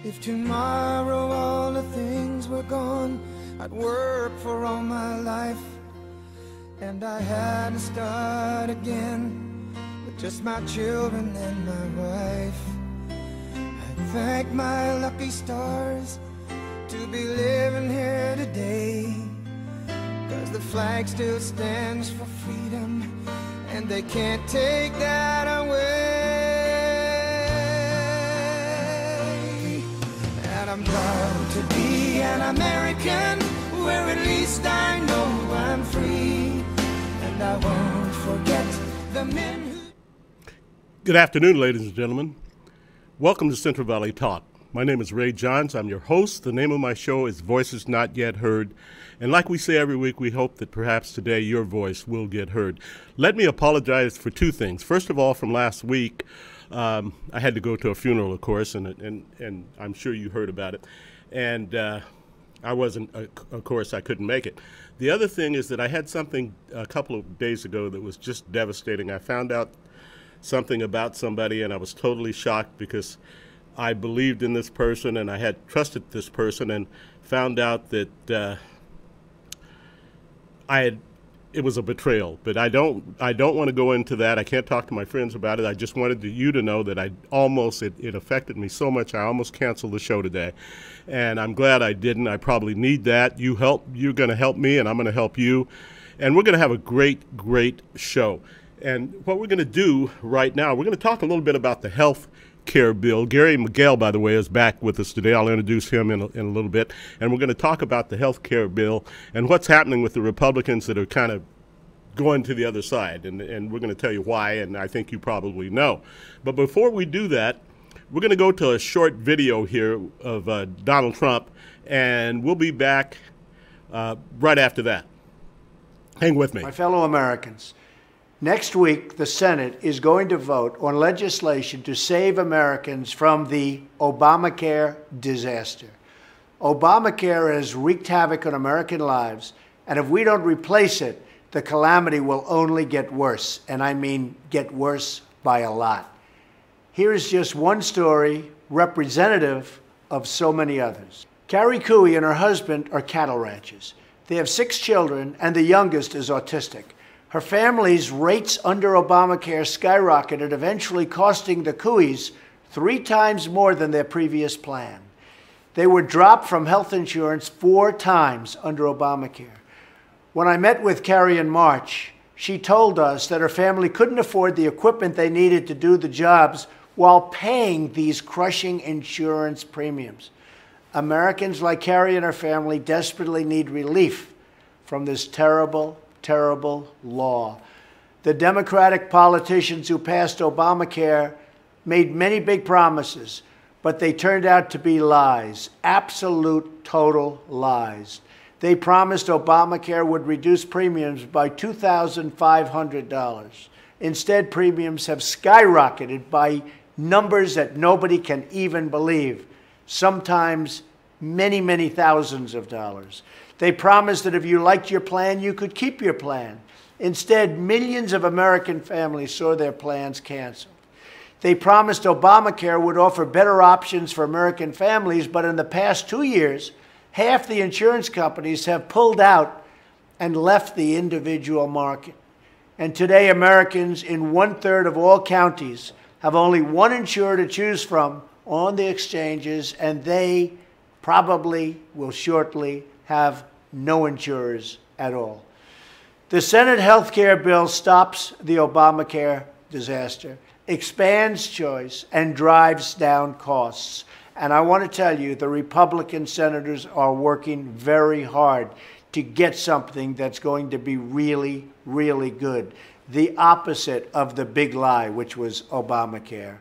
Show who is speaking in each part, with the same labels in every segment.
Speaker 1: If tomorrow all the things were gone, I'd work for all my life, and I had to start again with just my children and my wife. I thank my lucky stars to be living here today, 'cause the flag still stands for freedom, and they can't take that away. And I'm proud to be an American, where at least I know I'm free, and I won't forget the men who...
Speaker 2: Good afternoon, ladies and gentlemen. Welcome to Central Valley Talk. My name is Ray Johns. I'm your host. The name of my show is Voices Not Yet Heard. And like we say every week, we hope that perhaps today your voice will get heard. Let me apologize for two things. First of all, from last week, I had to go to a funeral, of course, and I'm sure you heard about it. And I wasn't, of course, I couldn't make it. The other thing is that I had something a couple of days ago that was just devastating. I found out something about somebody, and I was totally shocked because I believed in this person and I had trusted this person, and found out that it was a betrayal. But I don't want to go into that. I can't talk to my friends about it. I just wanted you to know that it affected me so much I almost canceled the show today. And I'm glad I didn't. I probably need that. You're going to help me, and I'm going to help you. And we're going to have a great, great show. And what we're going to do right now, we're going to talk a little bit about the health care bill. Gary Miguel, by the way, is back with us today. I'll introduce him in a little bit. And we're going to talk about the health care bill and what's happening with the Republicans that are kind of going to the other side. And we're going to tell you why, and I think you probably know. But before we do that, we're going to go to a short video here of Donald Trump, and we'll be back right after that. Hang with me.
Speaker 3: My fellow Americans, next week, the Senate is going to vote on legislation to save Americans from the Obamacare disaster. Obamacare has wreaked havoc on American lives, and if we don't replace it, the calamity will only get worse, and I mean get worse by a lot. Here is just one story representative of so many others. Carrie Cooey and her husband are cattle ranchers. They have 6 children, and the youngest is autistic. Her family's rates under Obamacare skyrocketed, eventually costing the Cooeys 3 times more than their previous plan. They were dropped from health insurance 4 times under Obamacare. When I met with Carrie in March, she told us that her family couldn't afford the equipment they needed to do the jobs while paying these crushing insurance premiums. Americans like Carrie and her family desperately need relief from this terrible, terrible law. The Democratic politicians who passed Obamacare made many big promises, but they turned out to be lies, absolute, total lies. They promised Obamacare would reduce premiums by $2,500. Instead, premiums have skyrocketed by numbers that nobody can even believe, sometimes many, many thousands of dollars. They promised that if you liked your plan, you could keep your plan. Instead, millions of American families saw their plans canceled. They promised Obamacare would offer better options for American families, but in the past 2 years, half the insurance companies have pulled out and left the individual market. And today, Americans in 1/3 of all counties have only one insurer to choose from on the exchanges, and they probably will shortly have no insurers at all. The Senate health care bill stops the Obamacare disaster, expands choice, and drives down costs. And I want to tell you, the Republican senators are working very hard to get something that's going to be really, really good. The opposite of the big lie, which was Obamacare.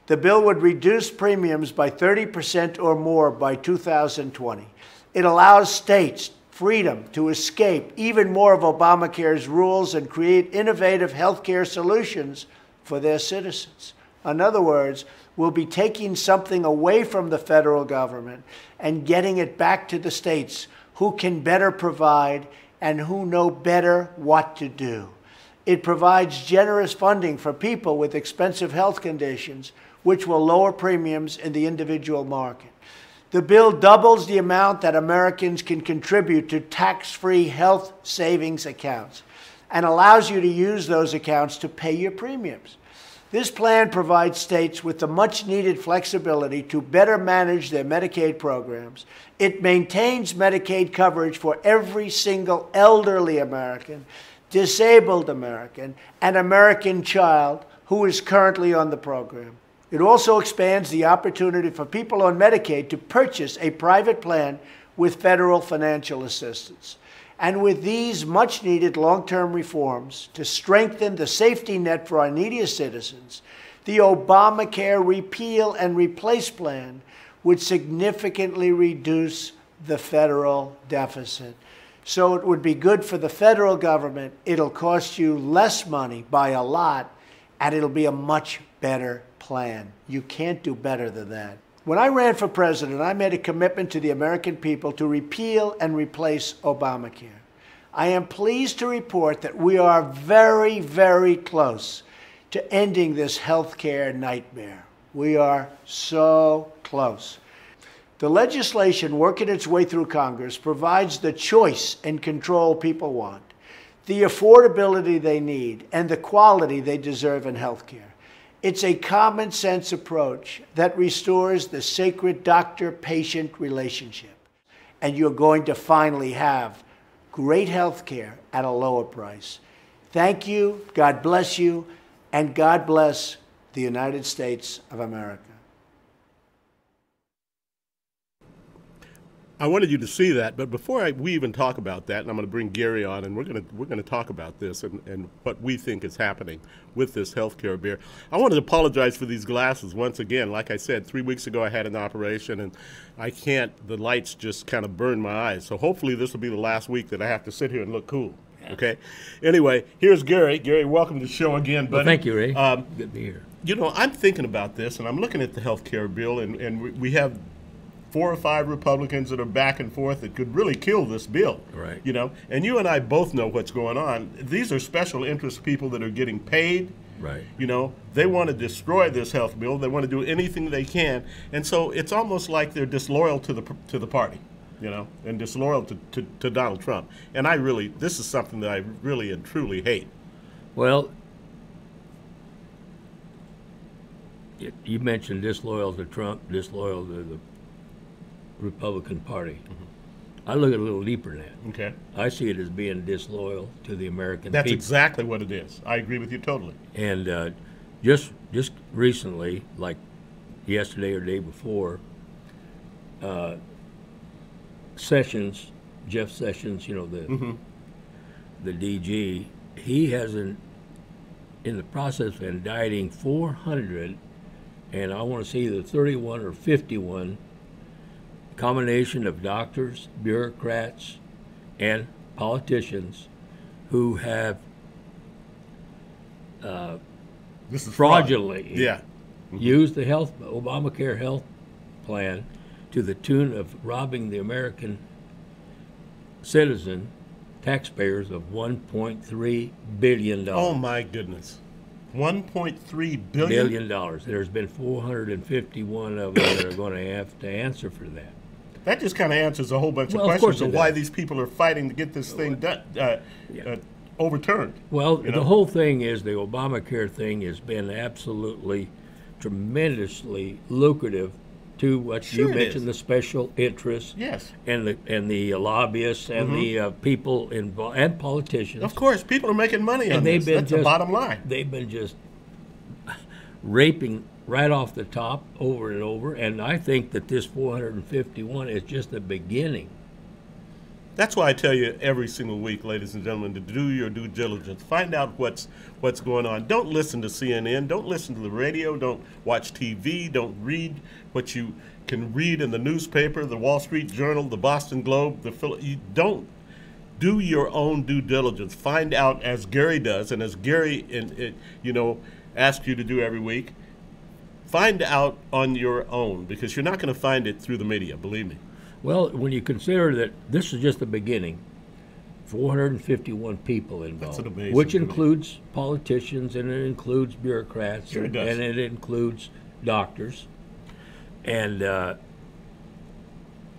Speaker 3: The bill would reduce premiums by 30% or more by 2020. It allows states freedom to escape even more of Obamacare's rules and create innovative health care solutions for their citizens. In other words, we'll be taking something away from the federal government and getting it back to the states, who can better provide and who know better what to do. It provides generous funding for people with expensive health conditions, which will lower premiums in the individual market. The bill doubles the amount that Americans can contribute to tax-free health savings accounts and allows you to use those accounts to pay your premiums. This plan provides states with the much-needed flexibility to better manage their Medicaid programs. It maintains Medicaid coverage for every single elderly American, disabled American, and American child who is currently on the program. It also expands the opportunity for people on Medicaid to purchase a private plan with federal financial assistance. And with these much-needed long-term reforms to strengthen the safety net for our neediest citizens, the Obamacare repeal and replace plan would significantly reduce the federal deficit. So it would be good for the federal government. It'll cost you less money by a lot, and it'll be a much better plan. You can't do better than that. When I ran for president, I made a commitment to the American people to repeal and replace Obamacare. I am pleased to report that we are very, very close to ending this health care nightmare. We are so close. The legislation working its way through Congress provides the choice and control people want, the affordability they need, and the quality they deserve in health care. It's a common sense approach that restores the sacred doctor-patient relationship. And you're going to finally have great health care at a lower price. Thank you, God bless you, and God bless the United States of America.
Speaker 2: I wanted you to see that, but before we even talk about that, and I'm going to bring Gary on, and we're going to talk about this and what we think is happening with this health care bill. I wanted to apologize for these glasses once again. Like I said, 3 weeks ago I had an operation, and the lights just kind of burned my eyes. So hopefully this will be the last week that I have to sit here and look cool. Okay. Anyway, here's Gary. Gary, welcome to the show again, buddy.
Speaker 4: Well, thank you, Ray. Good to be here.
Speaker 2: You know, I'm thinking about this, and I'm looking at the health care bill, and we have 4 or 5 Republicans that are back and forth that could really kill this bill.
Speaker 4: Right.
Speaker 2: You know, and you and I both know what's going on. These are special interest people that are getting paid.
Speaker 4: Right.
Speaker 2: You know, they want to destroy this health bill. They want to do anything they can, and so it's almost like they're disloyal to the party, you know, and disloyal to Donald Trump. And this is something that I really and truly hate.
Speaker 4: Well, you mentioned disloyal to Trump, disloyal to the Republican Party. Mm-hmm. I look at it a little deeper than that.
Speaker 2: Okay.
Speaker 4: I see it as being disloyal to the American people.
Speaker 2: That's exactly what it is. I agree with you totally.
Speaker 4: And just recently, like yesterday or day before, Sessions, Jeff Sessions, you know, the DG, he has in the process of indicting 400, and I want to say either 31 or 51 combination of doctors, bureaucrats, and politicians who have fraudulently used the Obamacare health plan to the tune of robbing the American citizen taxpayers of $1.3 billion.
Speaker 2: Oh my goodness. $1.3
Speaker 4: billion. There's been 451 of them that are going to have to answer for that.
Speaker 2: That just kind of answers a whole bunch of questions of why these people are fighting to get this thing overturned.
Speaker 4: Well, the whole thing is the Obamacare thing has been absolutely tremendously lucrative to what you mentioned, the special interests, and the lobbyists and the people involved, and politicians.
Speaker 2: Of course, people are making money on this. That's the bottom line.
Speaker 4: They've been just raping right off the top over and over, and I think that this 451 is just the beginning.
Speaker 2: That's why I tell you every single week, ladies and gentlemen, to do your due diligence. Find out what's going on. Don't listen to CNN. Don't listen to the radio. Don't watch TV. Don't read what you can read in the newspaper, the Wall Street Journal, the Boston Globe. You don't do your own due diligence. Find out, as Gary does, and as Gary asks you to do every week. Find out on your own, because you're not going to find it through the media, believe me.
Speaker 4: Well, when you consider that this is just the beginning, 451 people involved, which includes politicians and it includes bureaucrats, and it includes doctors, and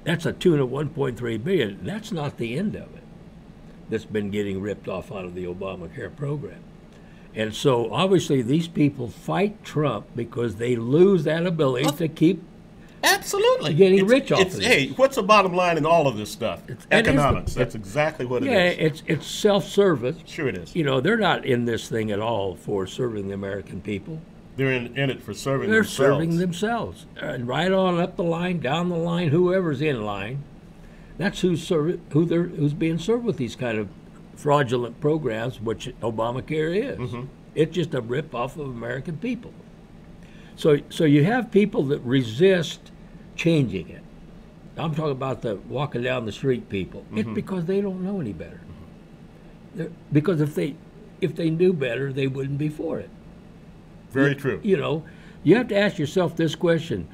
Speaker 4: that's a tune of $1.3 billion. That's not the end of it. That's been getting ripped off out of the Obamacare program. And so obviously these people fight Trump because they lose that ability to keep
Speaker 2: absolutely
Speaker 4: getting rich off of this.
Speaker 2: Hey, what's the bottom line in all of this stuff? It's economics. That's exactly what it is.
Speaker 4: Yeah, it's self-service.
Speaker 2: Sure it is.
Speaker 4: You know, they're not in this thing at all for serving the American people.
Speaker 2: They're in it for serving
Speaker 4: They're
Speaker 2: themselves.
Speaker 4: serving themselves. And right on up the line, down the line, whoever's in line, that's who's being served with these kind of fraudulent programs, which Obamacare is.
Speaker 2: Mm-hmm.
Speaker 4: It's just a rip-off of American people. So you have people that resist changing it. I'm talking about the walking down the street people. Mm-hmm. It's because they don't know any better. Mm-hmm. Because if they knew better, they wouldn't be for it.
Speaker 2: Very true.
Speaker 4: You know, you have to ask yourself this question.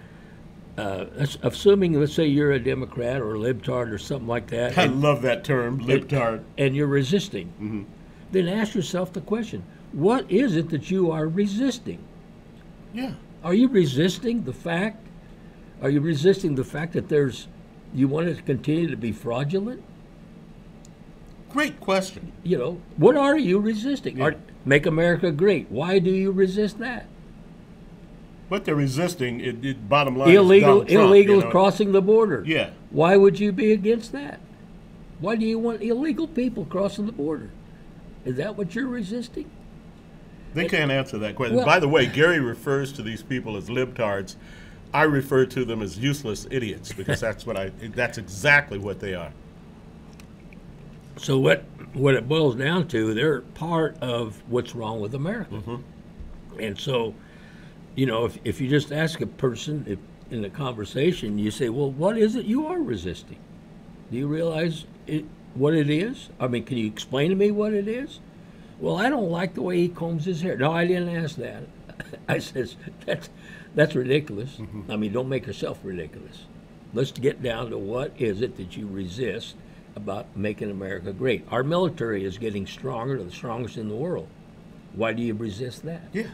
Speaker 4: Assuming, let's say, you're a Democrat or a libtard or something like that.
Speaker 2: I love that term, libtard.
Speaker 4: And you're resisting.
Speaker 2: Mm-hmm.
Speaker 4: Then ask yourself the question, what is it that you are resisting?
Speaker 2: Yeah.
Speaker 4: Are you resisting the fact? Are you resisting the fact that you want it to continue to be fraudulent?
Speaker 2: Great question.
Speaker 4: You know, what are you resisting?
Speaker 2: Yeah.
Speaker 4: Make America great. Why do you resist that?
Speaker 2: What they're resisting, bottom line,
Speaker 4: illegal
Speaker 2: is Donald Trump,
Speaker 4: crossing the border.
Speaker 2: Yeah.
Speaker 4: Why would you be against that? Why do you want illegal people crossing the border? Is that what you're resisting?
Speaker 2: They can't answer that question.
Speaker 4: Well,
Speaker 2: by the way, Gary refers to these people as libtards. I refer to them as useless idiots because that's exactly what they are.
Speaker 4: So what it boils down to, they're part of what's wrong with America.
Speaker 2: Mm-hmm.
Speaker 4: And so, you know, if you just ask a person in a conversation, you say, well, what is it you are resisting? Do you realize what it is? I mean, can you explain to me what it is? Well, I don't like the way he combs his hair. No, I didn't ask that. I says, that's ridiculous. Mm-hmm. I mean, don't make yourself ridiculous. Let's get down to what is it that you resist about making America great. Our military is getting stronger, the strongest in the world. Why do you resist that?
Speaker 2: Yeah,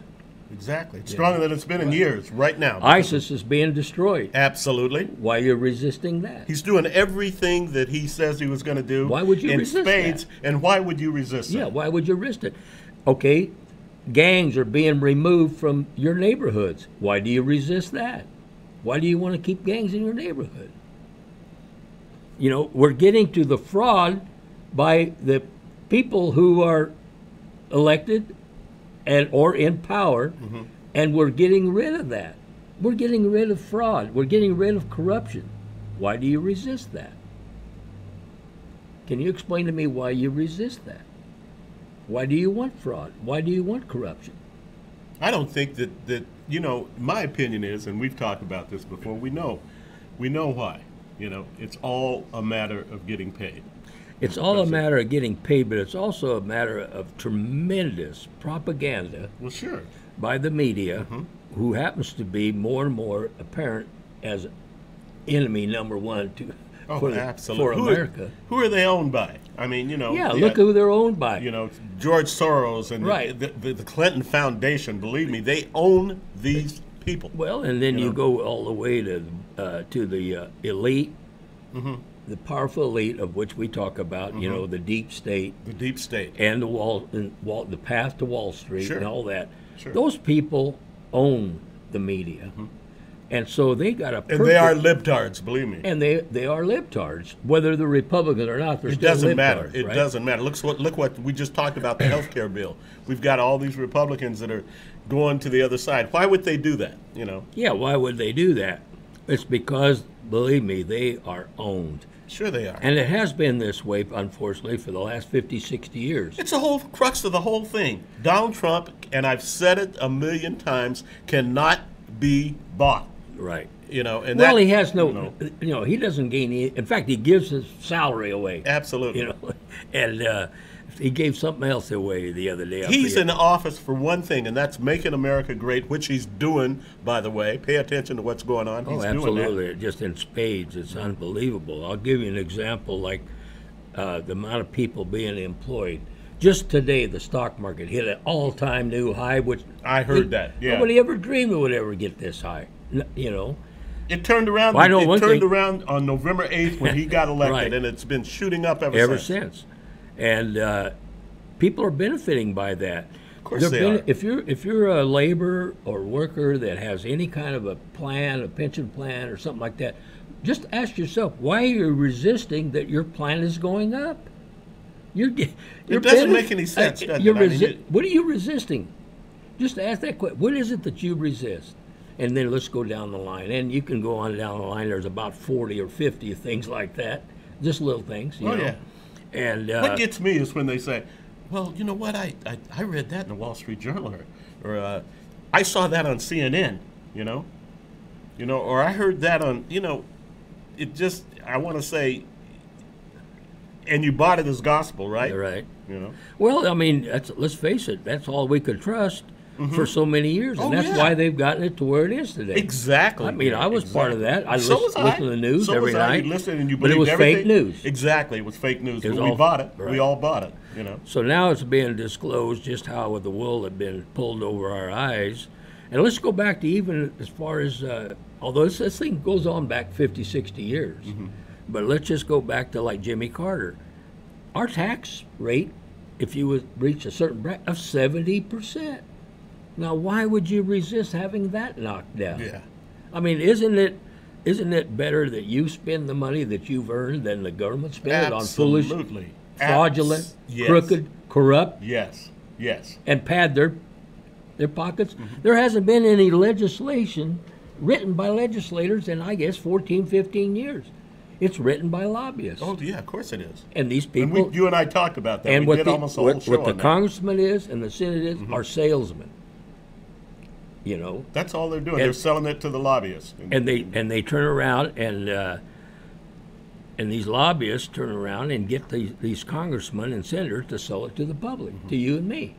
Speaker 2: exactly. It's stronger than it's been in years right now.
Speaker 4: ISIS is being destroyed.
Speaker 2: Absolutely.
Speaker 4: Why are you resisting that?
Speaker 2: He's doing everything that he says he was going to do.
Speaker 4: Why would you
Speaker 2: in
Speaker 4: resist
Speaker 2: spades,
Speaker 4: that?
Speaker 2: And why would you resist that?
Speaker 4: Yeah, why would you resist it? Okay, gangs are being removed from your neighborhoods. Why do you resist that? Why do you want to keep gangs in your neighborhood? You know, we're getting to the fraud by the people who are elected or in power, mm-hmm. and we're getting rid of that. We're getting rid of fraud. We're getting rid of corruption. Why do you resist that? Can you explain to me why you resist that? Why do you want fraud? Why do you want corruption?
Speaker 2: I don't think that you know, my opinion is, and we've talked about this before, we know why. You know, it's all a matter of getting paid.
Speaker 4: It's all a matter of getting paid, but it's also a matter of tremendous propaganda.
Speaker 2: Well, sure.
Speaker 4: By the media,
Speaker 2: mm-hmm.
Speaker 4: who happens to be more and more apparent as enemy number one for America.
Speaker 2: Who are they owned by? I mean, you know.
Speaker 4: Yeah, look who they're owned by.
Speaker 2: You know, George Soros and
Speaker 4: right.
Speaker 2: the Clinton Foundation. Believe me, they own these people.
Speaker 4: Well, and then you go all the way to the elite, mm-hmm. the powerful elite of which we talk about. Mm-hmm. You know, the deep state.
Speaker 2: The deep state.
Speaker 4: And the path to Wall Street
Speaker 2: sure.
Speaker 4: and all that.
Speaker 2: Sure.
Speaker 4: Those people own the media. Mm-hmm. And so they got a perfect...
Speaker 2: And they are libtards, believe me.
Speaker 4: And they are libtards. Whether they're Republican or not, they're still libtards.
Speaker 2: It doesn't matter. It
Speaker 4: right?
Speaker 2: doesn't matter. Look what we just talked about, the health care bill. We've got all these Republicans that are going to the other side. Why would they do that, you know?
Speaker 4: Yeah, why would they do that? It's because, believe me, they are owned.
Speaker 2: Sure they are.
Speaker 4: And it has been this way, unfortunately, for the last 50, 60 years.
Speaker 2: It's the whole crux of the whole thing. Donald Trump, and I've said it a million times, cannot be bought.
Speaker 4: Right.
Speaker 2: You know, and
Speaker 4: well, he has no, you know, he doesn't gain any. In fact, he gives his salary away.
Speaker 2: Absolutely.
Speaker 4: You know, and he gave something else away the other day.
Speaker 2: He's in office for one thing, and that's making America great, which he's doing, by the way. Pay attention to what's going on. He's
Speaker 4: absolutely.
Speaker 2: Doing that.
Speaker 4: Just in spades. It's unbelievable. I'll give you an example, like the amount of people being employed. Just today, the stock market hit an all-time new high, which
Speaker 2: I heard that. Yeah.
Speaker 4: Nobody ever dreamed it would ever get this high. You know.
Speaker 2: It turned around.
Speaker 4: Well, I know
Speaker 2: it turned around on November 8th when he got elected,
Speaker 4: right.
Speaker 2: and it's been shooting up ever
Speaker 4: since. And people are benefiting by that.
Speaker 2: Of course they are.
Speaker 4: If you're a laborer or worker that has any kind of a plan, a pension plan or something like that, just ask yourself, why are you resisting that your plan is going up? It
Speaker 2: doesn't make any sense, does it?
Speaker 4: What are you resisting? Just ask that question. What is it that you resist? And then let's go down the line. And you can go on down the line. There's about 40 or 50 things like that. Just little things, you know.
Speaker 2: Yeah.
Speaker 4: And
Speaker 2: what gets me is when they say, well, you know what, I read that in the Wall Street Journal, or I saw that on CNN, you know, or I heard that on, it just, I want to say, and you bought it as gospel, right?
Speaker 4: Right.
Speaker 2: You know.
Speaker 4: Well, I mean, let's face it, that's all we could trust for so many years, and that's why they've gotten it to where it is today.
Speaker 2: Exactly.
Speaker 4: I mean, I was part of that. I listened to the news every night.
Speaker 2: You listened and you
Speaker 4: but it was
Speaker 2: everything.
Speaker 4: Fake news.
Speaker 2: Exactly, it was fake news.
Speaker 4: It was
Speaker 2: we bought it.
Speaker 4: Right.
Speaker 2: We all bought it. You know.
Speaker 4: So now it's being disclosed just how the wool had been pulled over our eyes. And let's go back to even as far as, although this thing goes on back 50, 60 years, but let's just go back to like Jimmy Carter. Our tax rate, if you would reach a certain bracket, of 70%. Now, why would you resist having that knocked down?
Speaker 2: Yeah.
Speaker 4: I mean, isn't it better that you spend the money that you've earned than the government spend it on foolish, fraudulent, crooked, corrupt?
Speaker 2: Yes.
Speaker 4: And pad their pockets? There hasn't been any legislation written by legislators in, I guess, 14, 15 years. It's written by lobbyists.
Speaker 2: Oh, yeah, of course it is.
Speaker 4: And these people...
Speaker 2: And you and I talked about that.
Speaker 4: And
Speaker 2: we did almost a whole show on that.
Speaker 4: What the congressman is and the senate is are salesmen. You know,
Speaker 2: that's all they're doing. They're selling it to the lobbyists,
Speaker 4: and they turn around and these lobbyists turn around and get these congressmen and senators to sell it to the public, to you and me.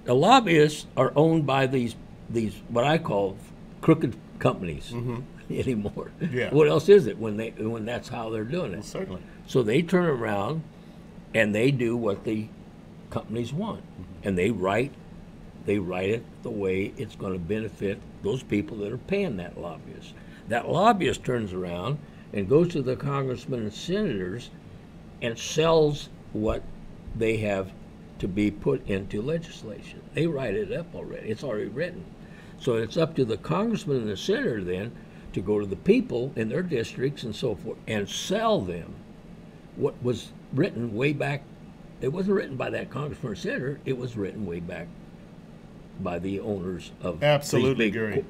Speaker 4: The lobbyists are owned by these what I call crooked companies anymore.
Speaker 2: Yeah.
Speaker 4: What else is it when that's how they're doing it?
Speaker 2: Well, certainly.
Speaker 4: So they turn around and they do what the companies want, and they write it the way it's going to benefit those people that are paying that lobbyist. That lobbyist turns around and goes to the congressmen and senators and sells what they have to be put into legislation. They write it up already. It's already written. So it's up to the congressman and the senator then to go to the people in their districts and so forth and sell them what was written way back. It wasn't written by that congressman or senator. It was written way back by the owners of these big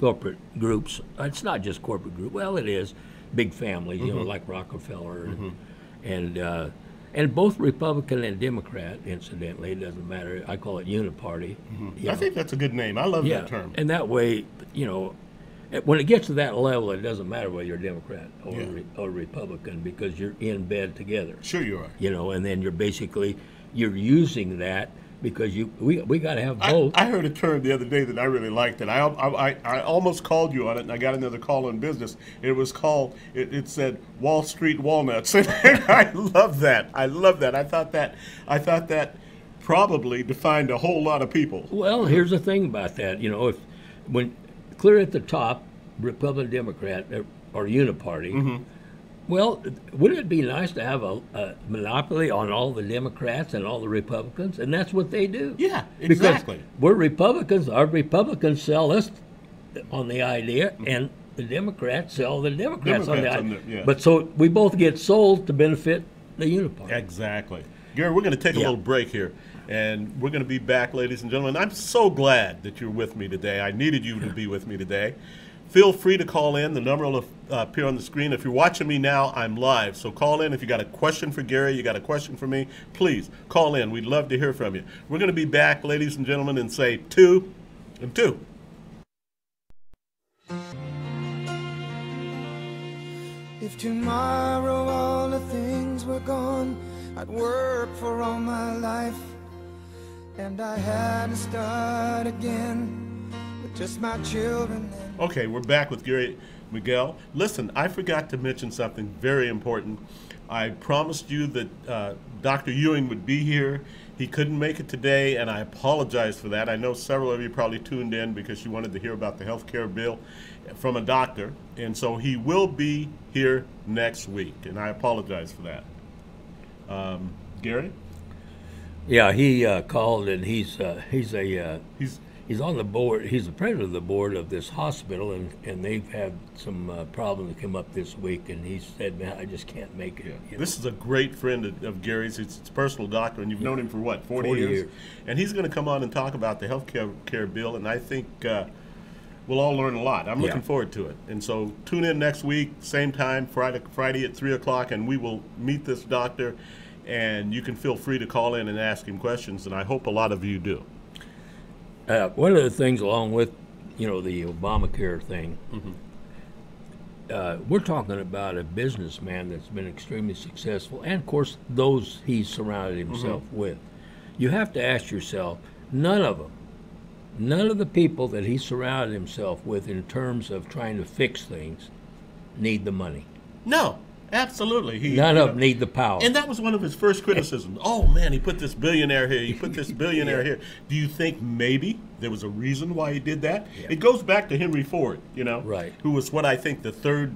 Speaker 4: corporate groups. It's not just corporate group. Well, it is big families, you know, like Rockefeller, and both Republican and Democrat. Incidentally, it doesn't matter. I call it uniparty.
Speaker 2: I think that's a good name. I love that term.
Speaker 4: And that way, you know, when it gets to that level, it doesn't matter whether you're Democrat or Republican because you're in bed together.
Speaker 2: Sure, you are.
Speaker 4: You know, and then you're using that. Because we got to have both.
Speaker 2: I heard a term the other day that I really liked, and I almost called you on it, and I got another call on business. It was called, it said Wall Street Walnuts, and I love that. I thought that probably defined a whole lot of people.
Speaker 4: Well, here's the thing about that. You know, when clear at the top, Republican, Democrat, or uniparty. Well, wouldn't it be nice to have a monopoly on all the Democrats and all the Republicans? And that's what they do.
Speaker 2: Yeah, exactly.
Speaker 4: Because we're Republicans. Our Republicans sell us on the idea, and the Democrats sell the Democrats on the idea. But so we both get sold to benefit the uniparty.
Speaker 2: Exactly. Gary, we're going to take a little break here, and we're going to be back, ladies and gentlemen. I'm so glad that you're with me today. I needed you to be with me today. Feel free to call in. The number will appear on the screen. If you're watching me now, I'm live. So call in. If you got a question for Gary, you got a question for me, please call in. We'd love to hear from you. We're going to be back, ladies and gentlemen, and say 2 and 2.
Speaker 1: If tomorrow all the things were gone, I'd work for all my life, and I had to start again with just my children.
Speaker 2: Okay, we're back with Gary Miguel. Listen, I forgot to mention something very important. I promised you that Dr. Ewing would be here. He couldn't make it today, and I apologize for that. I know several of you probably tuned in because you wanted to hear about the health care bill from a doctor, and so he will be here next week, and I apologize for that. Gary?
Speaker 4: Yeah, he called, and he's on the board. He's the president of the board of this hospital, and they've had some problems that come up this week. And he said, "Man, I just can't make it."
Speaker 2: Yeah. This is a great friend of Gary's. It's his personal doctor, and you've known him for what, 40 years? And he's going to come on and talk about the health care bill, and I think we'll all learn a lot. I'm looking forward to it. And so tune in next week, same time, Friday at 3 o'clock, and we will meet this doctor. And you can feel free to call in and ask him questions, and I hope a lot of you do.
Speaker 4: One of the things, along with, the Obamacare thing, we're talking about a businessman that's been extremely successful, and of course, those he's surrounded himself with. You have to ask yourself, none of the people that he surrounded himself with in terms of trying to fix things need the money.
Speaker 2: No. Absolutely.
Speaker 4: None of them need the power.
Speaker 2: And that was one of his first criticisms. Oh, man, he put this billionaire here. He put this billionaire here. Do you think maybe there was a reason why he did that? Yeah. It goes back to Henry Ford,
Speaker 4: right,
Speaker 2: who was what I think the third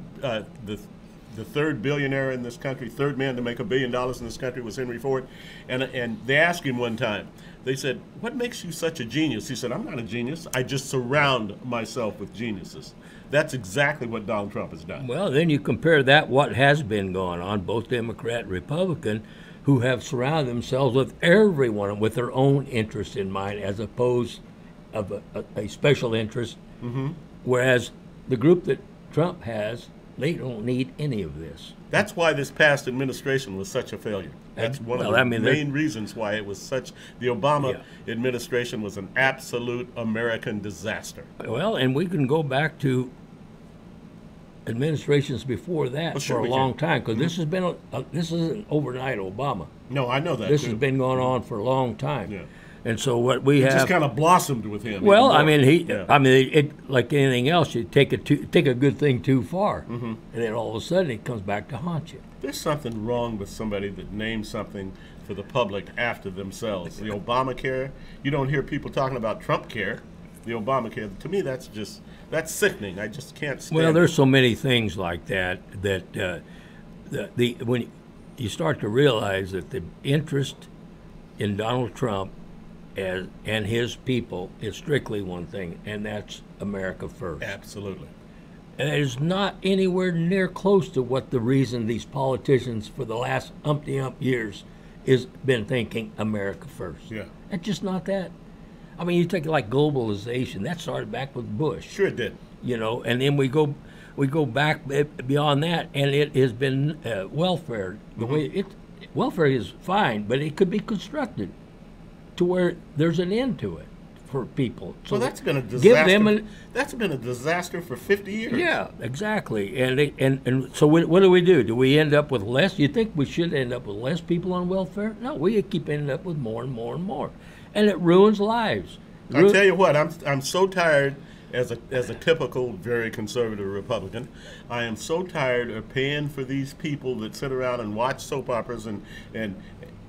Speaker 2: billionaire in this country, third man to make $1 billion in this country was Henry Ford. And they asked him one time, they said, "What makes you such a genius?" He said, "I'm not a genius. I just surround myself with geniuses." That's exactly what Donald Trump has done.
Speaker 4: Well, then you compare that, what has been going on, both Democrat and Republican, who have surrounded themselves with everyone with their own interest in mind, as opposed of a special interest. Whereas the group that Trump has, they don't need any of this.
Speaker 2: That's why this past administration was such a failure. That's one of the main reasons why it was such. The Obama administration was an absolute American disaster.
Speaker 4: Well, and we can go back to administrations before that for a long time, because this has been this isn't overnight Obama.
Speaker 2: No, I know that.
Speaker 4: This has been going on for a long time. Yeah. And so what we have
Speaker 2: just kind of blossomed with him.
Speaker 4: Well, I mean, it like anything else, you take a good thing too far, and then all of a sudden it comes back to haunt you.
Speaker 2: There's something wrong with somebody that names something for the public after themselves. The Obamacare, you don't hear people talking about Trump care. The Obamacare, to me, that's sickening. I just can't stand
Speaker 4: Well, there's so many things like that when you start to realize that the interest in Donald Trump and his people is strictly one thing, and that's America first.
Speaker 2: Absolutely.
Speaker 4: And it is not anywhere near close to what the reason these politicians for the last umpty-ump years has been thinking America first.
Speaker 2: Yeah.
Speaker 4: It's just not that. I mean, you take it like globalization. That started back with Bush.
Speaker 2: Sure it did.
Speaker 4: And then we go back beyond that, and it has been welfare. The way welfare is fine, but it could be constructed to where there's an end to it for people. So
Speaker 2: well, that's been a disaster. That's been a disaster for 50 years.
Speaker 4: Yeah, exactly. And so what do? Do we end up with less? You think we should end up with less people on welfare? No, we keep ending up with more and more and more, and it ruins lives.
Speaker 2: I'll tell you what. I'm so tired. As a typical, very conservative Republican, I am so tired of paying for these people that sit around and watch soap operas and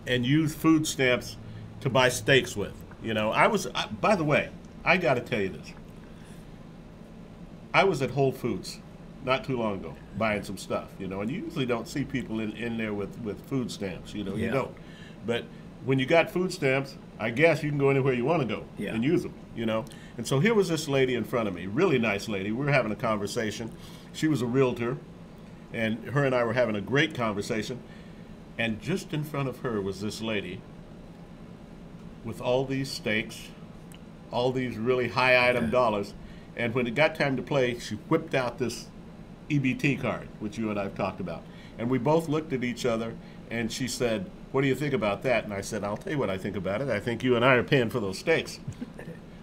Speaker 2: use food stamps to buy steaks with. By the way, I got to tell you this. I was at Whole Foods not too long ago buying some stuff, and you usually don't see people in there with food stamps, you don't. But when you got food stamps, I guess you can go anywhere you want to go and use them, And so here was this lady in front of me, really nice lady. We were having a conversation. She was a realtor, and her and I were having a great conversation. And just in front of her was this lady with all these steaks, all these really high item dollars. And when it got time to play, she whipped out this EBT card, which you and I have talked about. And we both looked at each other, and she said, "What do you think about that?" And I said, "I'll tell you what I think about it. I think you and I are paying for those steaks.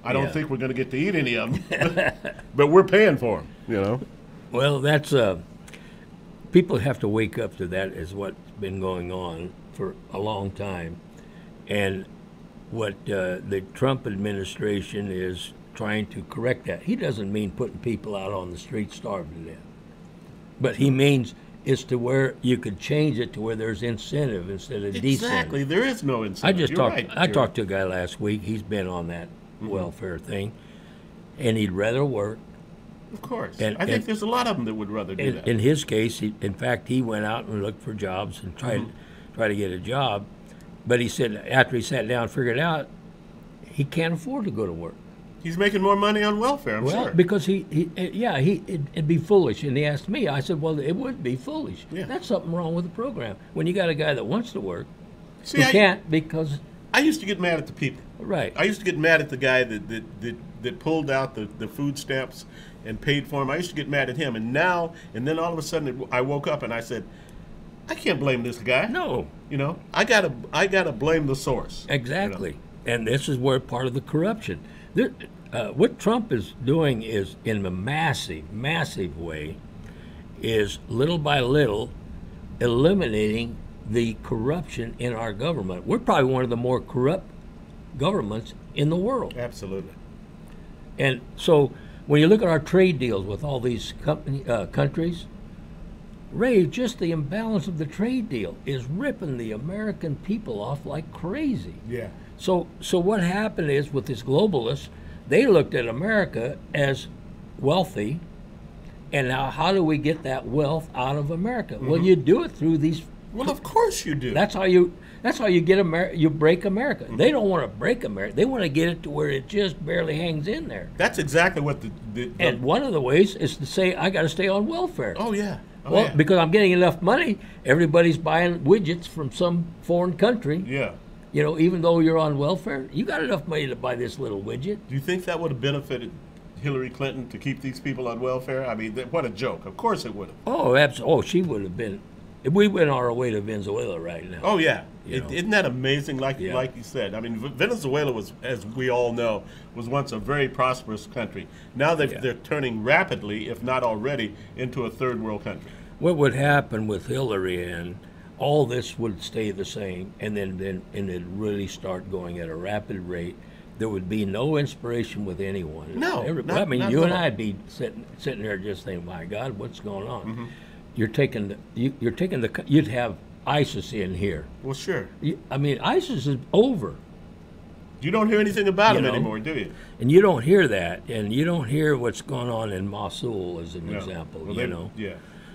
Speaker 2: I don't think we're going to get to eat any of them, but we're paying for them,
Speaker 4: Well, that's people have to wake up to that, is what's been going on for a long time. And what the Trump administration is trying to correct that. He doesn't mean putting people out on the street starving to death, but he means is to where you could change it to where there's incentive instead of
Speaker 2: Exactly.
Speaker 4: decentive.
Speaker 2: There is no incentive.
Speaker 4: I just
Speaker 2: You're
Speaker 4: talked.
Speaker 2: right.
Speaker 4: I
Speaker 2: You're
Speaker 4: talked to a guy last week. He's been on that welfare thing, and he'd rather work.
Speaker 2: Of course.
Speaker 4: And-
Speaker 2: I think
Speaker 4: and-
Speaker 2: there's a lot of them that would rather do that.
Speaker 4: In his case, in fact, he went out and looked for jobs and tried to get a job. But he said after he sat down and figured out, he can't afford to go to work.
Speaker 2: He's making more money on welfare, I'm sure.
Speaker 4: Because it'd be foolish. And he asked me, I said, well, it would be foolish.
Speaker 2: Yeah.
Speaker 4: That's something wrong with the program. When you got a guy that wants to work,
Speaker 2: See,
Speaker 4: who can't because,
Speaker 2: I used to get mad at the people.
Speaker 4: right.
Speaker 2: I used to get mad at the guy that pulled out the food stamps and paid for them. I used to get mad at him. And then all of a sudden I woke up and I said, I can't blame this guy.
Speaker 4: No,
Speaker 2: You know, I gotta blame the source.
Speaker 4: exactly. And this is where part of the corruption. What Trump is doing is, in a massive, massive way, is little by little eliminating the corruption in our government. We're probably one of the more corrupt governments in the world.
Speaker 2: Absolutely.
Speaker 4: And so when you look at our trade deals with all these countries, Ray, just the imbalance of the trade deal is ripping the American people off like crazy.
Speaker 2: Yeah.
Speaker 4: So what happened is with this globalists, they looked at America as wealthy, and now how do we get that wealth out of America? Well, you do it through these.
Speaker 2: Well, of course you do.
Speaker 4: That's how you get America. You break America. They don't want to break America. They want to get it to where it just barely hangs in there.
Speaker 2: That's exactly what
Speaker 4: And one of the ways is to say I got to stay on welfare.
Speaker 2: Oh yeah. Oh,
Speaker 4: Well,
Speaker 2: yeah.
Speaker 4: because I'm getting enough money, everybody's buying widgets from some foreign country.
Speaker 2: Yeah.
Speaker 4: You know, even though you're on welfare, you got enough money to buy this little widget.
Speaker 2: Do you think that would have benefited Hillary Clinton to keep these people on welfare? I mean, what a joke. Of course it would have.
Speaker 4: Oh, absolutely. Oh, she would have been. We went on our way to Venezuela right now.
Speaker 2: Oh yeah.
Speaker 4: You know.
Speaker 2: Isn't that amazing? Like
Speaker 4: Yeah.
Speaker 2: you said. I mean, Venezuela was, as we all know, was once a very prosperous country. Now they're turning rapidly, if not already, into a third world country.
Speaker 4: What would happen with Hillary and all this would stay the same, and then it'd really start going at a rapid rate. There would be no inspiration with anyone.
Speaker 2: No,
Speaker 4: I mean,
Speaker 2: not
Speaker 4: you
Speaker 2: at
Speaker 4: and
Speaker 2: all.
Speaker 4: I'd be sitting there just thinking, "My God, what's going on?"
Speaker 2: Mm-hmm.
Speaker 4: You'd have ISIS in here.
Speaker 2: Well, sure.
Speaker 4: I mean, ISIS is over.
Speaker 2: You don't hear anything about
Speaker 4: You
Speaker 2: them
Speaker 4: know.
Speaker 2: anymore, do you?
Speaker 4: And you don't hear that, and you don't hear what's going on in Mosul as an
Speaker 2: No.
Speaker 4: example.
Speaker 2: Well,
Speaker 4: you know,
Speaker 2: Yeah.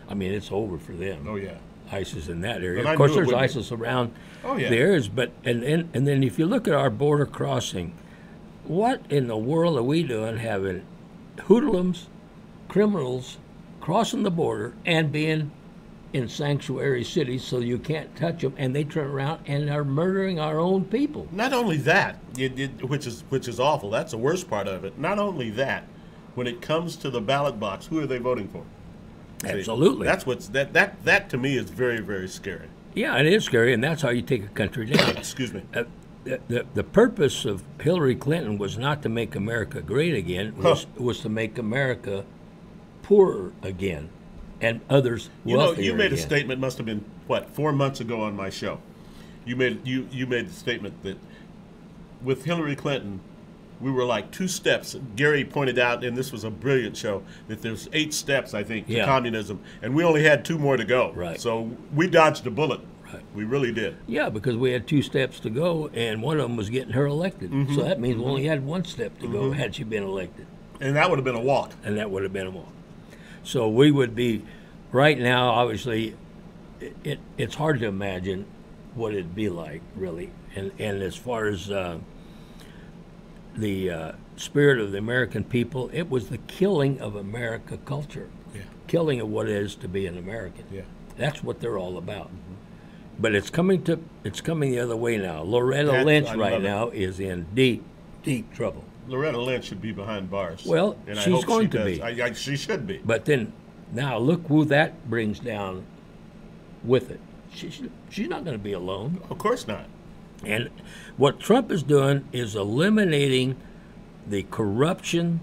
Speaker 4: I mean, it's over for them.
Speaker 2: Oh yeah.
Speaker 4: ISIS in that area.
Speaker 2: But I
Speaker 4: Of course,
Speaker 2: knew it
Speaker 4: there's
Speaker 2: would be.
Speaker 4: ISIS around
Speaker 2: Oh, yeah.
Speaker 4: the areas, but and then if you look at our border crossing, what in the world are we doing having hoodlums, criminals crossing the border and being in sanctuary cities so you can't touch them, and they turn around and are murdering our own people?
Speaker 2: Not only that, which is awful. That's the worst part of it. Not only that, when it comes to the ballot box, who are they voting for? See,
Speaker 4: Absolutely.
Speaker 2: That's what's that to me is very, very scary.
Speaker 4: Yeah, it is scary, and that's how you take a country down.
Speaker 2: Excuse me.
Speaker 4: The purpose of Hillary Clinton was not to make America great again. Was to make America poorer again, and others wealthier
Speaker 2: You made a
Speaker 4: again.
Speaker 2: statement. Must have been 4 months ago on my show. You made the statement that with Hillary Clinton, we were like 2 steps. Gary pointed out, and this was a brilliant show, that there's 8 steps, I think, to
Speaker 4: Yeah.
Speaker 2: communism, and we only had 2 more to go.
Speaker 4: Right.
Speaker 2: So we dodged a bullet.
Speaker 4: Right.
Speaker 2: We really did.
Speaker 4: Yeah, because we had 2 steps to go, and one of them was getting her elected.
Speaker 2: Mm-hmm.
Speaker 4: So that means we only had 1 step to go had she been elected,
Speaker 2: And that would have been a walk.
Speaker 4: and that would have been a walk. So we would be, right now, obviously, it's hard to imagine what it'd be like, really. And as far as the spirit of the American people, it was the killing of America culture,
Speaker 2: Yeah.
Speaker 4: killing of what it is to be an American.
Speaker 2: Yeah.
Speaker 4: That's what they're all about. But it's coming the other way now. Loretta
Speaker 2: I
Speaker 4: Lynch
Speaker 2: love
Speaker 4: right
Speaker 2: it.
Speaker 4: now is in deep, deep trouble.
Speaker 2: Loretta Lynch should be behind bars.
Speaker 4: Well,
Speaker 2: and I
Speaker 4: she's
Speaker 2: hope
Speaker 4: going
Speaker 2: she
Speaker 4: to
Speaker 2: does.
Speaker 4: be.
Speaker 2: She should be.
Speaker 4: But then, now look who that brings down with it. She's not going to be alone.
Speaker 2: Of course not.
Speaker 4: And what Trump is doing is eliminating the corruption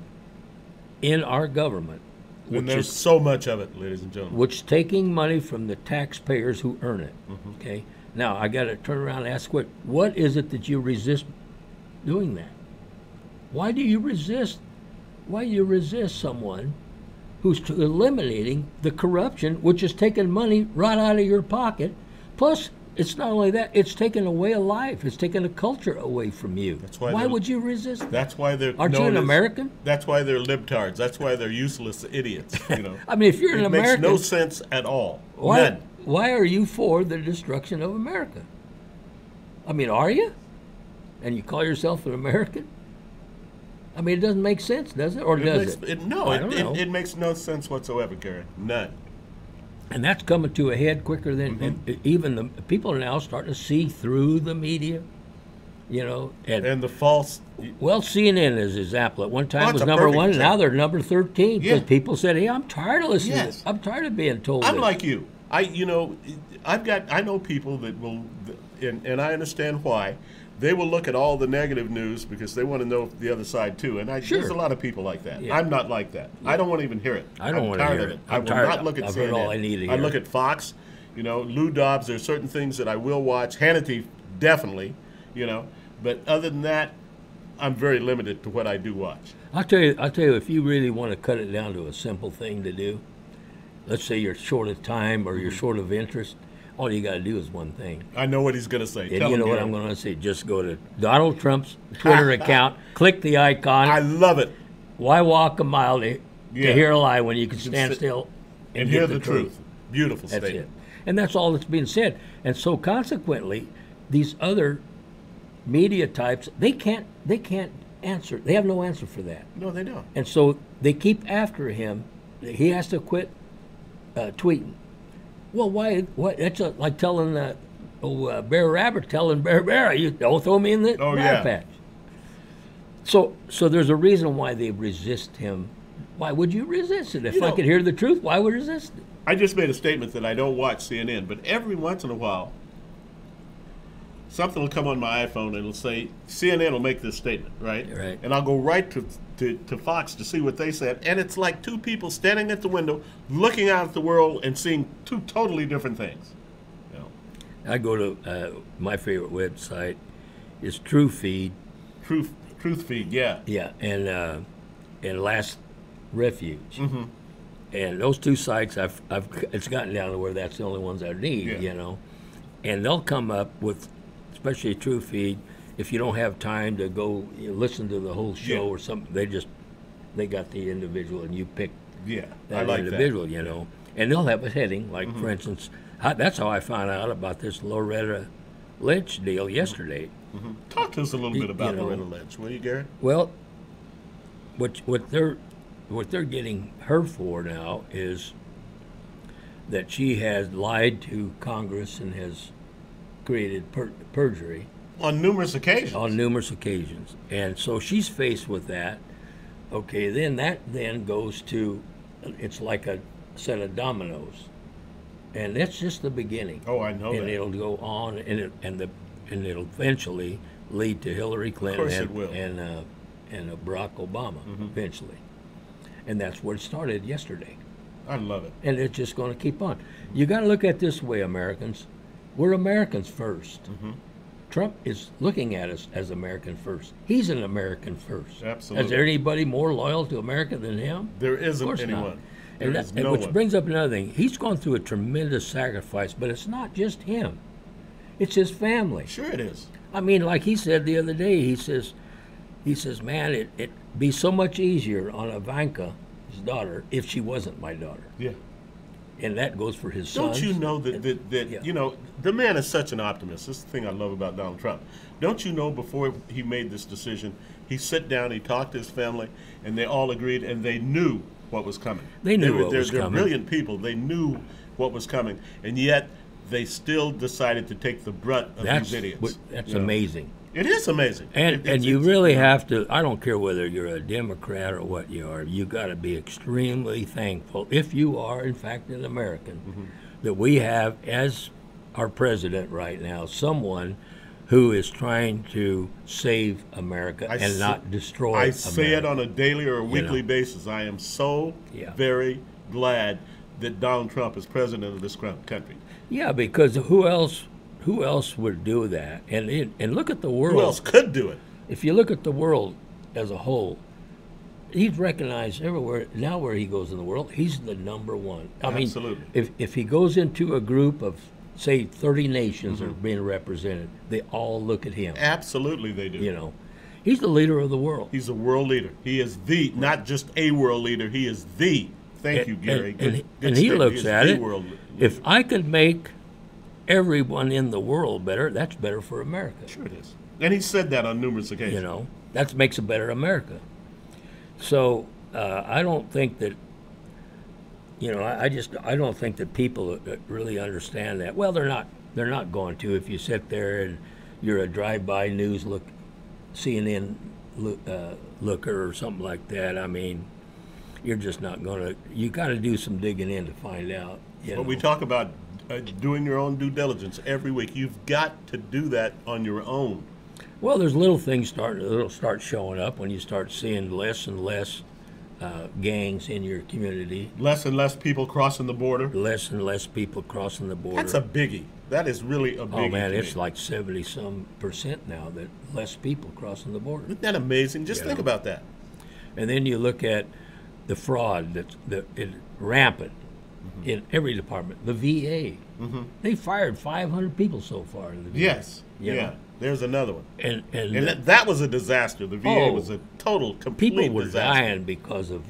Speaker 4: in our government,
Speaker 2: And
Speaker 4: which
Speaker 2: there's
Speaker 4: is
Speaker 2: so much of it, ladies and gentlemen.
Speaker 4: which taking money from the taxpayers who earn it. Okay. Now I got to turn around and ask, what is it that you resist doing that? Why do you resist? Why do you resist someone who's eliminating the corruption, which is taking money right out of your pocket. Plus, it's not only that, it's taking a way of life. It's taking a culture away from you.
Speaker 2: That's why
Speaker 4: why would you resist that?
Speaker 2: That's why they're
Speaker 4: Aren't you
Speaker 2: known
Speaker 4: an
Speaker 2: as-
Speaker 4: American?
Speaker 2: That's why they're libtards. That's why they're useless idiots. You know.
Speaker 4: I mean, if you're an
Speaker 2: it
Speaker 4: American,
Speaker 2: makes no sense at all.
Speaker 4: why,
Speaker 2: None.
Speaker 4: why are you for the destruction of America? I mean, are you? And you call yourself an American? I mean, it doesn't make sense, does it? Or does it?
Speaker 2: No,
Speaker 4: I don't know.
Speaker 2: it makes no sense whatsoever, Gary. None.
Speaker 4: And that's coming to a head quicker than and even the people are now starting to see through the media, you know.
Speaker 2: And the false.
Speaker 4: Well, CNN is example. At one time
Speaker 2: it's
Speaker 4: was
Speaker 2: a
Speaker 4: number
Speaker 2: perfect
Speaker 4: 1, and now
Speaker 2: example.
Speaker 4: they're number 13 because
Speaker 2: Yeah.
Speaker 4: people said, "Hey, I'm tired of listening. To
Speaker 2: Yes.
Speaker 4: this. I'm tired of being told."
Speaker 2: I'm
Speaker 4: this."
Speaker 2: like you. I know people that will, and I understand why. They will look at all the negative news because they want to know the other side too. And
Speaker 4: Sure.
Speaker 2: there's a lot of people like that.
Speaker 4: Yeah.
Speaker 2: I'm not like that. I don't want to even hear it.
Speaker 4: I don't
Speaker 2: I'm
Speaker 4: want to
Speaker 2: tired
Speaker 4: hear
Speaker 2: of
Speaker 4: it.
Speaker 2: I
Speaker 4: I'm
Speaker 2: will
Speaker 4: tired.
Speaker 2: not look at
Speaker 4: I've
Speaker 2: CNN.
Speaker 4: heard all I need to
Speaker 2: I
Speaker 4: hear.
Speaker 2: look at Fox. You know, Lou Dobbs. There's certain things that I will watch. Hannity, definitely. You know, but other than that, I'm very limited to what I do watch.
Speaker 4: I'll tell you, if you really want to cut it down to a simple thing to do, let's say you're short of time or you're short of interest, all you got to do is one thing.
Speaker 2: I know what he's going to say.
Speaker 4: And
Speaker 2: Tell
Speaker 4: you
Speaker 2: him,
Speaker 4: know what
Speaker 2: Gary.
Speaker 4: I'm going to say? Just go to Donald Trump's Twitter account, click the icon.
Speaker 2: I love it.
Speaker 4: Why walk a mile to
Speaker 2: Yeah.
Speaker 4: hear a lie when you can stand
Speaker 2: sit
Speaker 4: still
Speaker 2: And
Speaker 4: get
Speaker 2: hear the truth. Beautiful
Speaker 4: That's
Speaker 2: statement.
Speaker 4: it. And that's all that's being said. And so consequently, these other media types, they can't answer. They have no answer for that.
Speaker 2: No, they don't.
Speaker 4: And so they keep after him. He has to quit tweeting. Well, why? What? That's like telling Bear Rabbit telling Bear, you don't throw me in the
Speaker 2: Oh,
Speaker 4: briar
Speaker 2: yeah.
Speaker 4: patch. So there's a reason why they resist him. Why would you resist it? If
Speaker 2: You
Speaker 4: I
Speaker 2: know-
Speaker 4: could hear the truth, why would I resist it?
Speaker 2: I just made a statement that I don't watch CNN, but every once in a while, something will come on my iPhone and it'll say, CNN will make this statement, right?
Speaker 4: Right.
Speaker 2: And I'll go right to Fox to see what they said. And it's like two people standing at the window, looking out at the world and seeing two totally different things. You know,
Speaker 4: I go to my favorite website is TrueFeed.
Speaker 2: Truth feed, yeah.
Speaker 4: Yeah, and Last Refuge.
Speaker 2: Mm-hmm.
Speaker 4: And those two sites, it's gotten down to where that's the only ones I need,
Speaker 2: Yeah.
Speaker 4: you know. And they'll come up with, especially TrueFeed, if you don't have time to go listen to the whole show
Speaker 2: Yeah.
Speaker 4: or something, they got the individual and you pick
Speaker 2: Yeah,
Speaker 4: that
Speaker 2: I like
Speaker 4: individual,
Speaker 2: that.
Speaker 4: you know. And they'll have a heading, like
Speaker 2: Mm-hmm.
Speaker 4: for instance, that's how I found out about this Loretta Lynch deal yesterday.
Speaker 2: Talk to us a little bit about
Speaker 4: know-
Speaker 2: Loretta Lynch, will you, Gary?
Speaker 4: Well, what they're getting her for now is that she has lied to Congress and has created perjury
Speaker 2: On numerous occasions.
Speaker 4: on numerous occasions, and so she's faced with that. Okay, then that goes to, it's like a set of dominoes, and that's just the beginning.
Speaker 2: Oh, I know
Speaker 4: and
Speaker 2: that.
Speaker 4: it'll go on, and it'll eventually lead to Hillary Clinton
Speaker 2: course it will.
Speaker 4: and Barack Obama eventually, and that's where it started yesterday,
Speaker 2: I love it.
Speaker 4: and it's just going to keep on. You got to look at it this way, Americans. We're Americans first. Trump is looking at us as American first. He's an American first.
Speaker 2: Absolutely.
Speaker 4: Is there anybody more loyal to America than him?
Speaker 2: There
Speaker 4: Of
Speaker 2: isn't
Speaker 4: course
Speaker 2: anyone.
Speaker 4: not.
Speaker 2: There
Speaker 4: And
Speaker 2: is
Speaker 4: that,
Speaker 2: no
Speaker 4: which
Speaker 2: one.
Speaker 4: brings up another thing. He's gone through a tremendous sacrifice, but it's not just him. It's his family.
Speaker 2: Sure it is.
Speaker 4: I mean, like he said the other day, he says, man, it'd be so much easier on Ivanka, his daughter, if she wasn't my daughter.
Speaker 2: Yeah.
Speaker 4: And that goes for his sons.
Speaker 2: Don't you know that
Speaker 4: Yeah.
Speaker 2: you know, the man is such an optimist. This is the thing I love about Donald Trump. Don't you know before he made this decision, he sat down, he talked to his family, and they all agreed, and they knew what was coming.
Speaker 4: They knew what was
Speaker 2: they're
Speaker 4: coming.
Speaker 2: brilliant people. They knew what was coming, and yet they still decided to take the brunt of these idiots.
Speaker 4: That's
Speaker 2: you know?
Speaker 4: amazing.
Speaker 2: It is amazing.
Speaker 4: And you really have to, I don't care whether you're a Democrat or what you are, you got to be extremely thankful, if you are, in fact, an American, that we have, as our president right now, someone who is trying to save America and not destroy
Speaker 2: I
Speaker 4: America.
Speaker 2: say it on a daily or a weekly
Speaker 4: know.
Speaker 2: basis. I am so
Speaker 4: Yeah.
Speaker 2: very glad that Donald Trump is president of this country.
Speaker 4: Yeah, because who else would do that? And look at the world.
Speaker 2: Who else could do it?
Speaker 4: If you look at the world as a whole, he's recognized everywhere now where he goes in the world. He's the number one. I
Speaker 2: Absolutely.
Speaker 4: mean, if he goes into a group of say 30 nations are being represented, they all look at him.
Speaker 2: Absolutely, they do.
Speaker 4: You know, he's the leader of the world.
Speaker 2: He's a world leader. He is not just a world leader. He is the. Thank you, Gary.
Speaker 4: And
Speaker 2: Good
Speaker 4: he
Speaker 2: statement.
Speaker 4: looks
Speaker 2: is
Speaker 4: at
Speaker 2: the
Speaker 4: it.
Speaker 2: world leader.
Speaker 4: If I could make everyone in the world better, that's better for America.
Speaker 2: Sure it is. And he said that on numerous occasions.
Speaker 4: You know, that makes a better America. So I don't think that, you know, I don't think that people really understand that. Well, they're not going to. If you sit there and you're a drive-by news CNN looker or something like that, I mean, you're just not going to. You got to do some digging in to find out.
Speaker 2: But we talk about doing your own due diligence every week. You've got to do that on your own.
Speaker 4: Well, there's little things that'll start showing up when you start seeing less and less gangs in your community.
Speaker 2: Less and less people crossing the border.
Speaker 4: Less and less people crossing the border.
Speaker 2: That's a biggie. That is really a biggie.
Speaker 4: Oh man,
Speaker 2: to
Speaker 4: it's
Speaker 2: me.
Speaker 4: like 70-some% now that less people crossing the border.
Speaker 2: Isn't that amazing? Just think about that.
Speaker 4: And then you look at the fraud that's rampant in every department. The VA, they fired 500 people so far in the VA.
Speaker 2: Yes.
Speaker 4: You
Speaker 2: Yeah.
Speaker 4: know?
Speaker 2: There's another one.
Speaker 4: And
Speaker 2: that was a disaster. The VA was a total, complete
Speaker 4: people were
Speaker 2: disaster.
Speaker 4: dying because of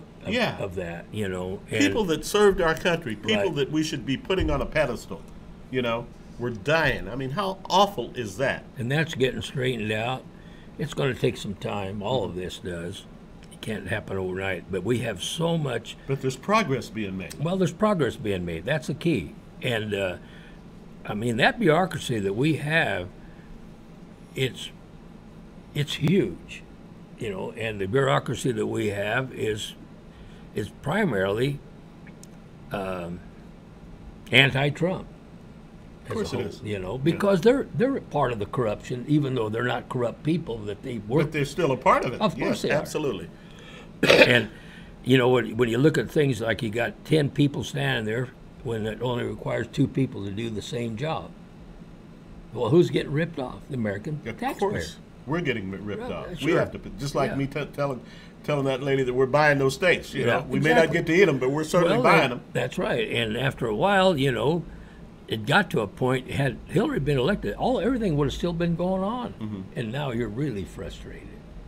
Speaker 4: that, you know. And
Speaker 2: People that served our country, people
Speaker 4: Right.
Speaker 2: that we should be putting on a pedestal, you know, were dying. I mean, how awful is that?
Speaker 4: And that's getting straightened out. It's going to take some time. All of this does. It can't happen overnight. But we have so much.
Speaker 2: But there's progress being made.
Speaker 4: Well, there's progress being made. That's the key. And, I mean, that bureaucracy that we have, it's huge, you know. And the bureaucracy that we have is primarily anti-Trump.
Speaker 2: Of course it is.
Speaker 4: You know, because they're part of the corruption, even though they're not corrupt people that they work.
Speaker 2: But they're still a part of it.
Speaker 4: Of course
Speaker 2: Yes,
Speaker 4: they are.
Speaker 2: absolutely.
Speaker 4: And you know, when you look at things like you got 10 people standing there when it only requires 2 people to do the same job. Well, who's getting ripped off? The American taxpayer.
Speaker 2: Of course, we're getting ripped
Speaker 4: Right,
Speaker 2: off. We
Speaker 4: sure.
Speaker 2: have to, just like
Speaker 4: Yeah.
Speaker 2: me telling that lady that we're buying those steaks. You know, we may not
Speaker 4: exactly.
Speaker 2: get to eat them, but we're certainly
Speaker 4: Well,
Speaker 2: buying them.
Speaker 4: That's right. And after a while, you know, it got to a point. Had Hillary been elected, everything would have still been going on. And now you're really frustrated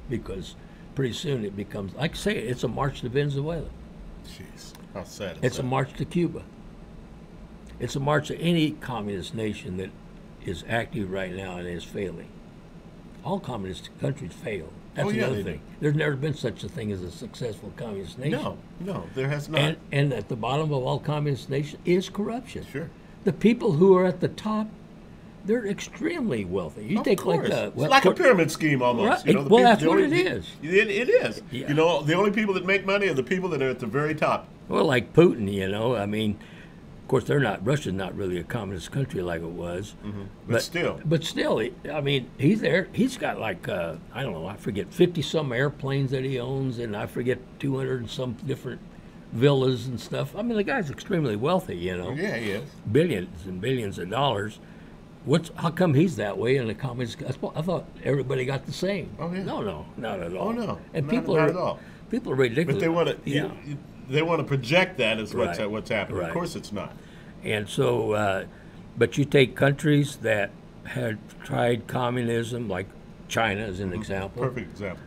Speaker 4: because pretty soon it becomes, like I say, it's a march to Venezuela.
Speaker 2: Jeez, how sad is
Speaker 4: It's a
Speaker 2: that?
Speaker 4: march to Cuba. It's a march to any communist nation that is active right now and is failing. All communist countries fail. That's
Speaker 2: Oh, yeah,
Speaker 4: another
Speaker 2: they
Speaker 4: thing.
Speaker 2: do.
Speaker 4: There's never been such a thing as a successful communist nation.
Speaker 2: No, there has not.
Speaker 4: And at the bottom of all communist nations is corruption.
Speaker 2: Sure.
Speaker 4: The people who are at the top, they're extremely wealthy. You
Speaker 2: Of
Speaker 4: take
Speaker 2: course.
Speaker 4: like
Speaker 2: It's like a pyramid scheme almost.
Speaker 4: Right.
Speaker 2: You know,
Speaker 4: Well, that's
Speaker 2: the
Speaker 4: what
Speaker 2: only-
Speaker 4: it is.
Speaker 2: It is.
Speaker 4: Yeah.
Speaker 2: You know, the only people that make money are the people that are at the very top.
Speaker 4: Well, like Putin, you know, I mean, of course, Russia's not really a communist country like it was.
Speaker 2: But still.
Speaker 4: But still, I mean, he's there. He's got like, I don't know, I forget, 50-some airplanes that he owns, and I forget 200 and some different villas and stuff. I mean, the guy's extremely wealthy, you know.
Speaker 2: Yeah, he is.
Speaker 4: Billions and billions of dollars. How come he's that way in the communist? I thought everybody got the same.
Speaker 2: Oh, yeah.
Speaker 4: No, not at all.
Speaker 2: Oh, no.
Speaker 4: And
Speaker 2: Not-
Speaker 4: people
Speaker 2: not
Speaker 4: are
Speaker 2: at all.
Speaker 4: People are ridiculous.
Speaker 2: But they want to.
Speaker 4: Yeah.
Speaker 2: They want to project that as
Speaker 4: Right.
Speaker 2: what's happening.
Speaker 4: Right.
Speaker 2: Of course, it's not.
Speaker 4: And so, but you take countries that had tried communism, like China as an example,
Speaker 2: Perfect example.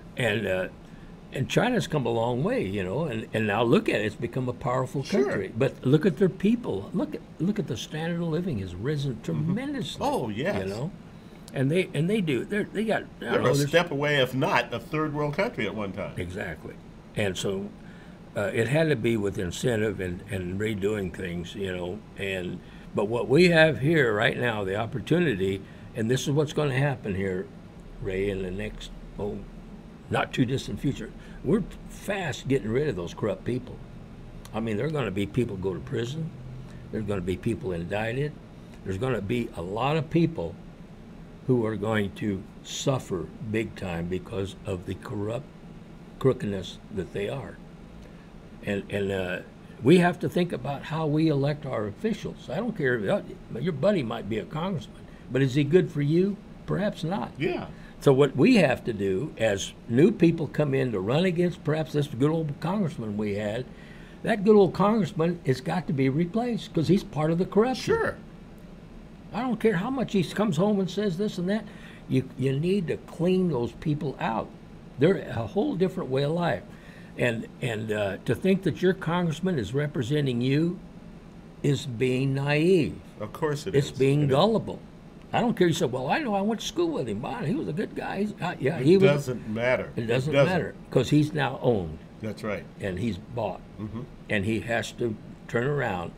Speaker 4: and China's come a long way, you know, and now look at it, it's become a powerful
Speaker 2: Sure.
Speaker 4: country. But look at their people. Look at the standard of living has risen tremendously.
Speaker 2: Oh, yes.
Speaker 4: You know, and they do. They got. I
Speaker 2: They're
Speaker 4: don't know,
Speaker 2: a
Speaker 4: there's-
Speaker 2: step away, if not a third world country at one time.
Speaker 4: Exactly. And so it had to be with incentive and redoing things, you know. But what we have here right now, the opportunity, and this is what's going to happen here, Ray, in the next, not too distant future. We're fast getting rid of those corrupt people. I mean, there are going to be people go to prison. There's going to be people indicted. There's going to be a lot of people who are going to suffer big time because of the crookedness that they are. And we have to think about how we elect our officials. I don't care, your buddy might be a congressman, but is he good for you? Perhaps not.
Speaker 2: Yeah.
Speaker 4: So what we have to do as new people come in to run against perhaps this good old congressman we had, that good old congressman has got to be replaced because he's part of the corruption.
Speaker 2: Sure.
Speaker 4: I don't care how much he comes home and says this and that. You need to clean those people out. They're a whole different way of life. And to think that your congressman is representing you is being naive.
Speaker 2: Of course it is.
Speaker 4: It's being gullible. I don't care. You said, well, I know I went to school with him. He was a good guy.
Speaker 2: It doesn't matter.
Speaker 4: It doesn't matter because he's now owned.
Speaker 2: That's right.
Speaker 4: And he's bought.
Speaker 2: Mm-hmm.
Speaker 4: And he has to turn around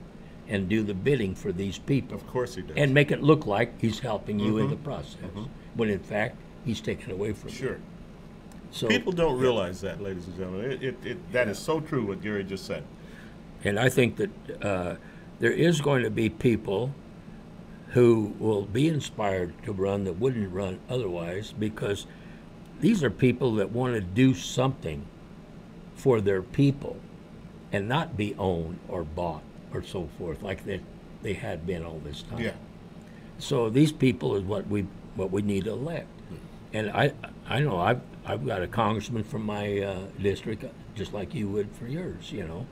Speaker 4: and do the bidding for these people.
Speaker 2: Of course he does.
Speaker 4: And make it look like he's helping you in the process,
Speaker 2: Mm-hmm.
Speaker 4: when in fact he's taking away from you.
Speaker 2: Sure.
Speaker 4: So
Speaker 2: People don't realize that, ladies and gentlemen. That is so true what Gary just said.
Speaker 4: And I think that there is going to be people who will be inspired to run that wouldn't run otherwise, because these are people that want to do something for their people and not be owned or bought or so forth like they had been all this time.
Speaker 2: Yeah.
Speaker 4: So these people is what we need to elect. And I know I've got a congressman from my district, just like you would for yours, you know.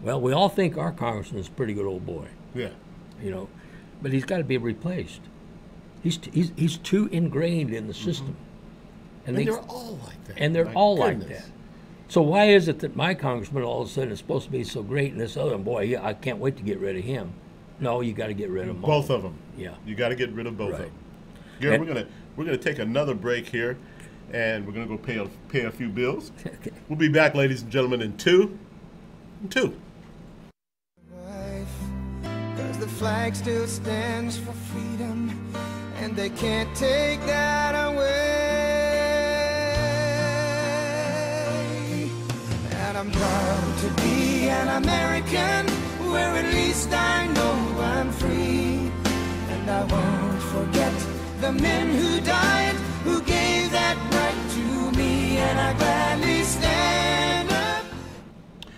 Speaker 4: Well, we all think our congressman's a pretty good old boy.
Speaker 2: Yeah.
Speaker 4: You know, but he's got to be replaced. He's too ingrained in the system.
Speaker 2: And they're all like that.
Speaker 4: And they're
Speaker 2: My
Speaker 4: all
Speaker 2: goodness.
Speaker 4: like that. So why is it that my congressman all of a sudden is supposed to be so great, and this other one, boy, yeah, I can't wait to get rid of him? No, you got to get rid of them all.
Speaker 2: Both of them.
Speaker 4: Yeah.
Speaker 2: You got to get rid of both
Speaker 4: Right.
Speaker 2: of them. Gary,
Speaker 4: And-
Speaker 2: we're gonna take another break here, and we're gonna go pay a few bills.
Speaker 4: Okay.
Speaker 2: We'll be back, ladies and gentlemen, in two.
Speaker 1: Cause the flag still stands for freedom, and they can't take that away. And I'm proud to be an American, where at least I know I'm free. And I won't forget the men who died, who gave that right to me, and I gladly stand up.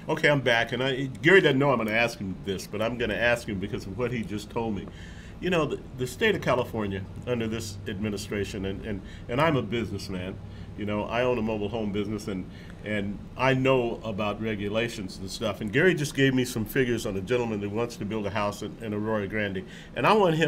Speaker 2: Okay, I'm back, and Gary doesn't know I'm going to ask him this, but I'm going to ask him because of what he just told me. You know, the state of California under this administration, and I'm a businessman. You know, I own a mobile home business, and I know about regulations and stuff. And Gary just gave me some figures on a gentleman that wants to build a house in Aurora Grande. And I want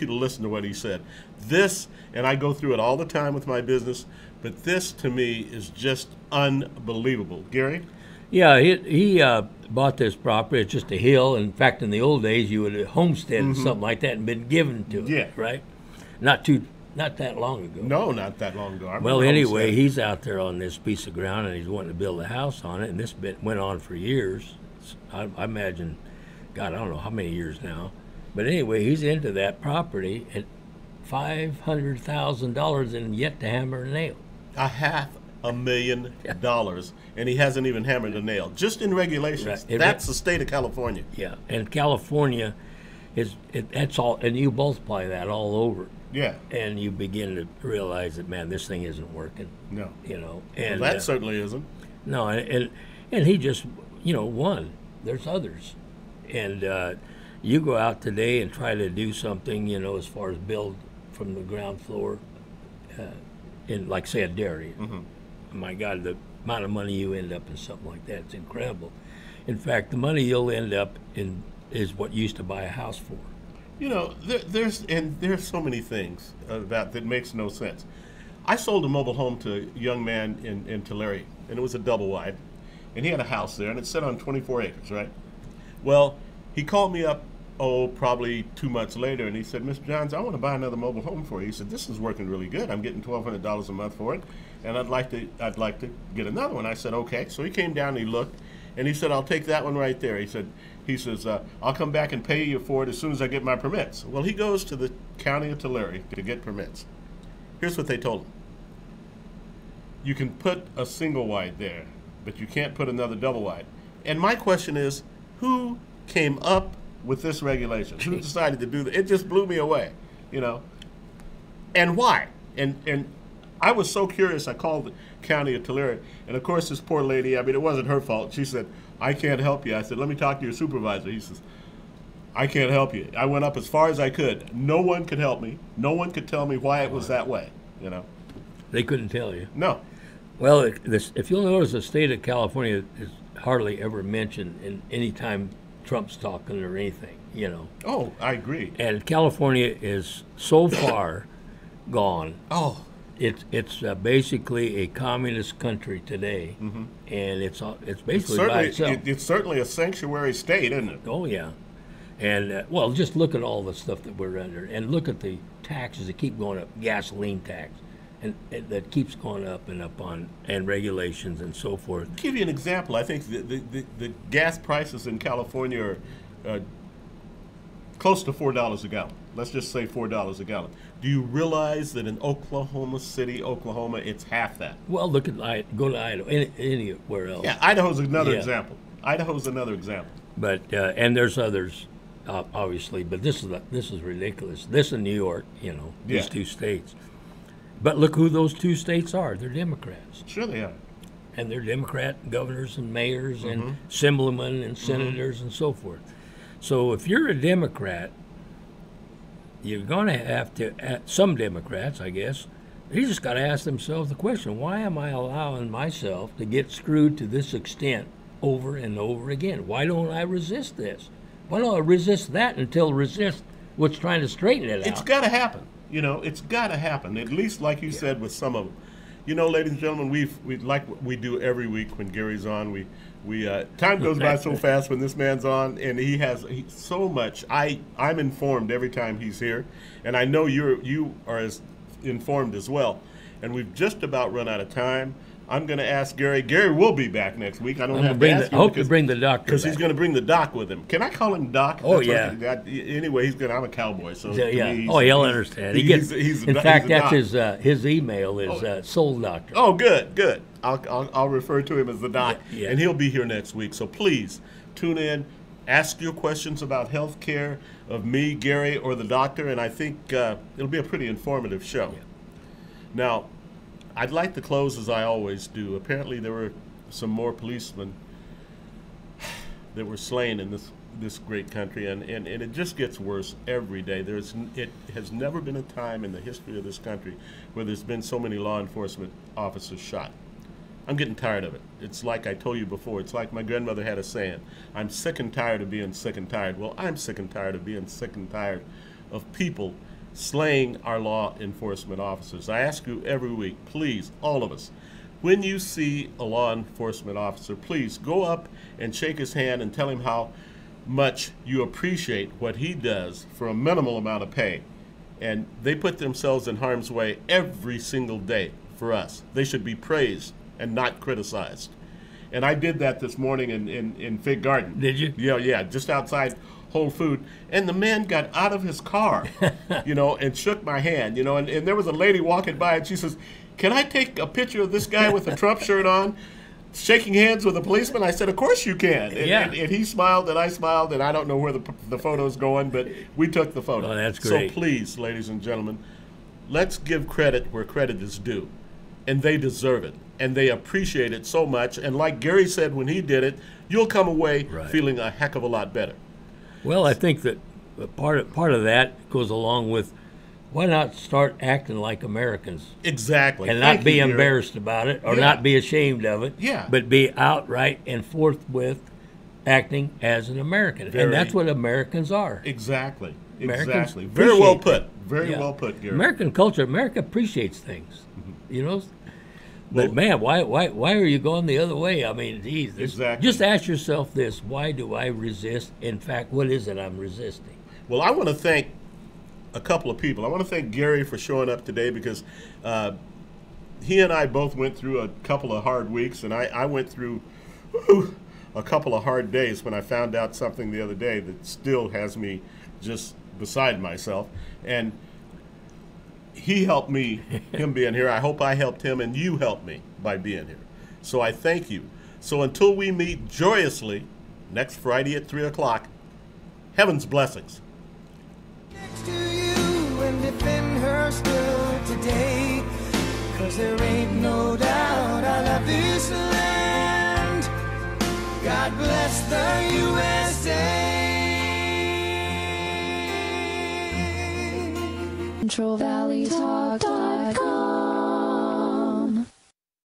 Speaker 2: you to listen to what he said. This, and I go through it all the time with my business, but this to me is just unbelievable. Gary?
Speaker 4: Yeah, he bought this property. It's just a hill. In fact, in the old days, you would have homesteaded something like that and been given to it.
Speaker 2: Yeah.
Speaker 4: Right? Not that long ago.
Speaker 2: No, not that long ago.
Speaker 4: Well, anyway, he's out there on this piece of ground, and he's wanting to build a house on it, and this bit went on for years. I imagine, God, I don't know how many years now. But anyway, he's into that property at $500,000 and yet to hammer a nail.
Speaker 2: $500,000, and he hasn't even hammered a nail, just in regulations.
Speaker 4: Right.
Speaker 2: That's the state of California.
Speaker 4: Yeah, and California that's all, and you multiply that all over.
Speaker 2: Yeah.
Speaker 4: And you begin to realize that, man, this thing isn't working.
Speaker 2: No.
Speaker 4: You know,
Speaker 2: Well,
Speaker 4: and
Speaker 2: that certainly isn't.
Speaker 4: no, and he just, won. There's others, and you go out today and try to do something, as far as build from the ground floor, in, like, say, a dairy. My God, the amount of money you end up in something like that, it's incredible. In fact, the money you'll end up in is what you used to buy a house for.
Speaker 2: There's so many things about that makes no sense. I sold a mobile home to a young man in Tulare, and it was a double wide, and he had a house there, and it sat on 24 acres, right? Well, he called me up, probably 2 months later, and he said, Mr. Johns, I want to buy another mobile home for you. He said, this is working really good. I'm getting $1,200 a month for it, and I'd like to get another one. I said, okay. So he came down and he looked, and he said, I'll take that one right there. He says, I'll come back and pay you for it as soon as I get my permits. Well, he goes to the county of Tulare to get permits. Here's what they told him. You can put a single wide there, but you can't put another double wide. And my question is, who came up with this regulation? Who decided to do that? It just blew me away, And why? And I was so curious, I called the county of Tulare, and of course this poor lady, it wasn't her fault. She said, I can't help you. I said, let me talk to your supervisor. He says, I can't help you. I went up as far as I could. No one could help me. No one could tell me why it was that way,
Speaker 4: They couldn't tell you.
Speaker 2: No.
Speaker 4: Well, if you'll notice, the state of California is hardly ever mentioned in any time Trump's talking or anything, you know.
Speaker 2: Oh, I agree.
Speaker 4: And California is so far gone.
Speaker 2: Oh.
Speaker 4: It's basically a communist country today, and it's basically by itself.
Speaker 2: It's certainly a sanctuary state, isn't it?
Speaker 4: Oh yeah, and well, just look at all the stuff that we're under, and look at the taxes that keep going up, gasoline tax, and that keeps going up and up on, and regulations and so forth.
Speaker 2: I'll give you an example. I think the gas prices in California are close to $4 a gallon. Let's just say $4 a gallon. Do you realize that in Oklahoma City, Oklahoma, it's half that?
Speaker 4: Well, look at go to Idaho, anywhere else.
Speaker 2: Yeah, Idaho's another example. Idaho's another example.
Speaker 4: But and there's others, obviously. But this is ridiculous. This in New York, you know, these two states. But look who those two states are. They're Democrats.
Speaker 2: Sure they are.
Speaker 4: And they're Democrat governors and mayors and assemblymen and senators and so forth. So if you're a Democrat, you're going to have to, some Democrats, I guess, they just got to ask themselves the question, why am I allowing myself to get screwed to this extent over and over again? Why don't I resist this? Why don't I resist that until resist what's trying to straighten it out?
Speaker 2: It's got to happen. You know, it's got to happen, at least like you said with some of them. You know, ladies and gentlemen, we like what we do every week when Gary's on. We time goes by so fast when this man's on, and he has so much. I'm informed every time he's here, and I know you are as informed as well. And we've just about run out of time. I'm going to ask Gary. Gary will be back next week. I don't have to ask
Speaker 4: I hope you bring the doctor
Speaker 2: because he's going to bring the doc with him. Can I call him Doc?
Speaker 4: Oh, yeah.
Speaker 2: Anyway, I'm a cowboy, so
Speaker 4: yeah.
Speaker 2: Me,
Speaker 4: He'll understand. In fact, that's his email is Soul Doctor.
Speaker 2: Oh, good. I'll refer to him as the Doc,
Speaker 4: yeah.
Speaker 2: And he'll be here next week. So please tune in, ask your questions about health care of me, Gary, or the doctor, and I think it'll be a pretty informative show.
Speaker 4: Yeah.
Speaker 2: Now, I'd like to close as I always do. Apparently there were some more policemen that were slain in this great country, and it just gets worse every day. It has never been a time in the history of this country where there's been so many law enforcement officers shot. I'm getting tired of it. It's like I told you before. It's like my grandmother had a saying, I'm sick and tired of being sick and tired. Well, I'm sick and tired of being sick and tired of people slaying our law enforcement officers. I ask you every week, please, all of us, when you see a law enforcement officer, please go up and shake his hand and tell him how much you appreciate what he does for a minimal amount of pay. And they put themselves in harm's way every single day for us. They should be praised and not criticized. And I did that this morning in Fig Garden.
Speaker 4: Did you?
Speaker 2: Yeah, just outside Whole Food, and the man got out of his car, and shook my hand, and there was a lady walking by, and she says, can I take a picture of this guy with a Trump shirt on, shaking hands with a policeman? I said, of course you can. And he smiled, and I smiled, and I don't know where the photo's going, but we took the photo.
Speaker 4: Oh, that's great.
Speaker 2: So please, ladies and gentlemen, let's give credit where credit is due, and they deserve it, and they appreciate it so much, and like Gary said when he did it, you'll come away feeling a heck of a lot better.
Speaker 4: Well, I think that part of that goes along with why not start acting like Americans?
Speaker 2: Exactly.
Speaker 4: And not be embarrassed about it or not be ashamed of it.
Speaker 2: Yeah.
Speaker 4: But be outright and forthwith acting as an American. And that's what Americans are.
Speaker 2: Exactly.
Speaker 4: Americans
Speaker 2: Very well put. Very well put, Gary.
Speaker 4: American culture, America appreciates things. But man, why are you going the other way? I mean, geez, just ask yourself this: why do I resist? In fact, what is it I'm resisting?
Speaker 2: Well, I want to thank a couple of people. I want to thank Gary for showing up today because he and I both went through a couple of hard weeks, and I went through a couple of hard days when I found out something the other day that still has me just beside myself. And he helped me, him being here. I hope I helped him, and you helped me by being here. So I thank you. So until we meet joyously next Friday at 3 o'clock, heaven's blessings.
Speaker 1: Next to you and defend her still today, 'cause there ain't no doubt I love this land. God bless the USA.
Speaker 5: CentralValleyTalk.com